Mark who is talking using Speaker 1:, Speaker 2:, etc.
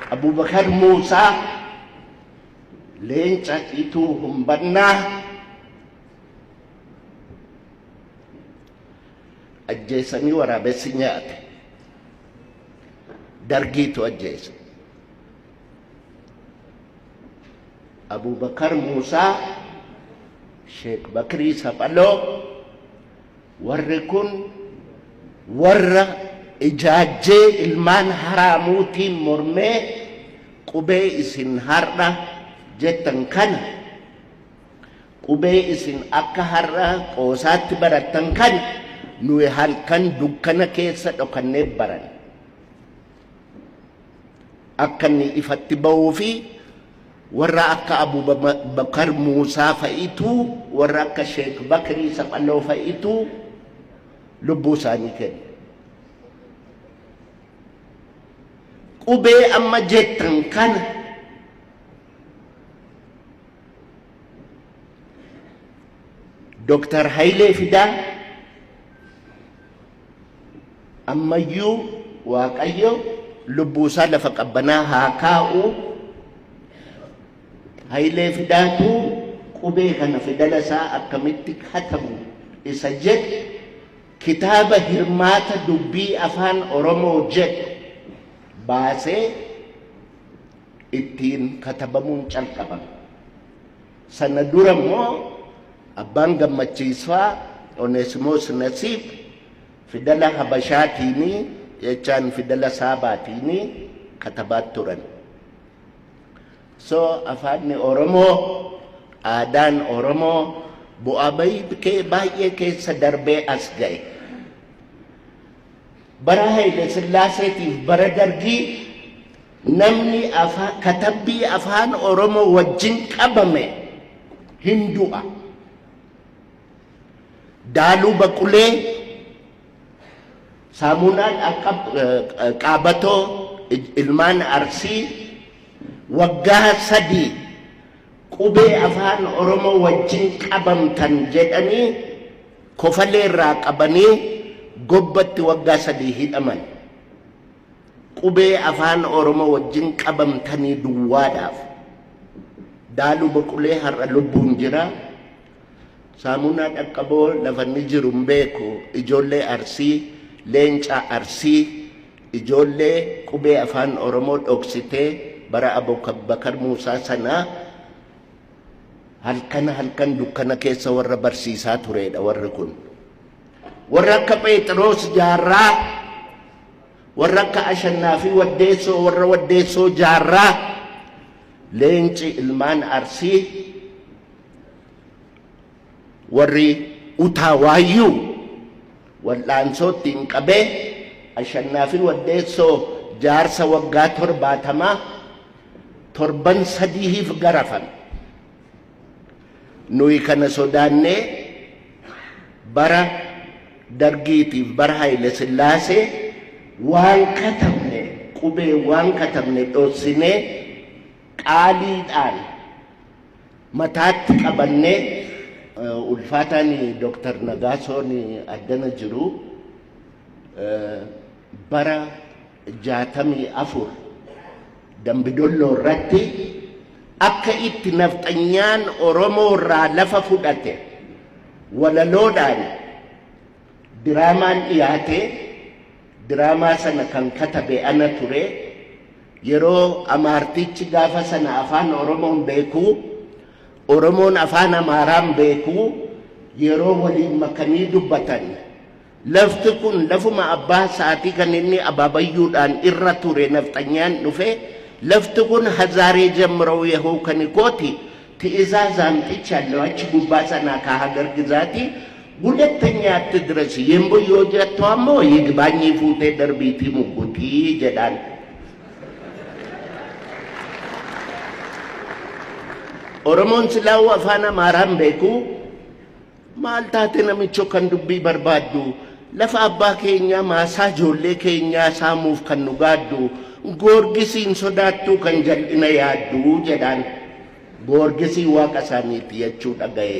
Speaker 1: Abu Bakar Musa leenca itu humbannaa ajjeesanii waraabessi nyaate dargiitu ajjeese. Abu Bakar Musa Sheikh Bakri Saphaloo warri kun warra ijaajjee ilmaan haraamuutiin mormee qubee isin har'a jettan kana qubee isin akka har'a qoosaatti barattan kana nuyi halkan dukkana keessa dhokannee baran akka inni ifatti ba'uu fi warra akka Abu Bakar Musa fa'itu warra akka Sheikh Bakri Saphaloo fa'itu lubbuu isaanii kenne. Qubee amma jettan kana Dr. Hayilee Fidaa ammayyuu Waaqayyo lubbuu isaa lafa qabbanaa haa kaa'u. Hayilee Fidaatu qubee kana fidala isaa akkamitti katabu isa jedhe kitaaba hirmaata dubbii afaan Oromoo jedhu baasee ittiin katabamuun calqabame. Sana dura immoo abbaan gammachiisfaa Oneesimoos Nasiib fidala Habashaatiini jechaan fidala Saabaatiini katabaat turan. So afaan Oromoo aadaan Oromoo bu'aa baay'ee keessa darbee as ga'e. Bara Haile Sillaaseetiif bara Dargii namni katabbii afaan Oromoo wajjin qabame hin du'a. Daaluu Baqulee Saamunaan akka Qaabatoo ilmaan Arsii waggaa 3 qubee afaan Oromoo wajjin qabamtan jedhanii kofalee irraa qabanii gobbatti waggaa 3 hidhaman. Qubee afaan Oromoo wajjin qabamtanii duwwaadhaaf. Daaluu Baqulee har'a lubbuun jira. Saamunaa Dhaqqaboo lafa inni jiru hin beeku. Ijoollee Arsii, Leencaa Arsii, ijoollee qubee afaan Oromoo dhoksitee bara Abu Bakar Musaa sana halkan dukkana keessa warra barsiisaa turedha warri kun. Warra akka Phexros Jaarraa, warra akka Ashannaa fi Waddeessoo, warra Waddeessoo Jaarraa, Leenci ilmaan Arsii, warri Utaawayyuu wal'aansootti hin qabee Ashannaa fi Waddeessoo jaarsa waggaa 70 torban 3 garafan. Nuyi kana sodaannee bara Dargiitiif bara Haile Sillaasee waan katabne qubee waan katabne dhoossinee qaaliidhaan mataatti qabannee ulfaataan Dr. Nagaasoon addana jiru bara 64 Dambidolloo irratti akka itti nafxanyaan Oromoo irraa lafa fudhate walaloodhaan diraamaan dhiyaate. Diraamaa sana kan katabe ana ture. Yeroo Amaartichi gaafa sana afaan Oromoon beeku, Oromoon afaan Amaaraan beeku, yeroo waliin makanii dubbatan lafti kun lafuma abbaa saatii kan inni abaabayyuudhaan irra ture nafxanyaan dhufe lafti kun hazaaree ጀምረው የሆው ከኒኮቲ ትእዛዝ አምጥቻለሁ አቺ ጉባሳና ከሀገር ግዛቲ ሁለተኛ አትድረስ የምቦዮ ጀቷሞ ይግባኝ ፉቴ ደርቢቲ ሙጉቲ ጀዳን ኦሮሞን ስላው አፋን አማራን ቤኩ ማልታቴ ነምቾ ከንዱቢ በርባዱ ለፋ አባ ኬኛ ማሳ ጆሌ ኬኛ ሳሙፍ ከኑጋዱ ጎርጊሲን ሶዳቱ ከንጀልና ያዱ ጀዳን ጎርጊሲ ዋቀሳኒት የቹ ደጋዬ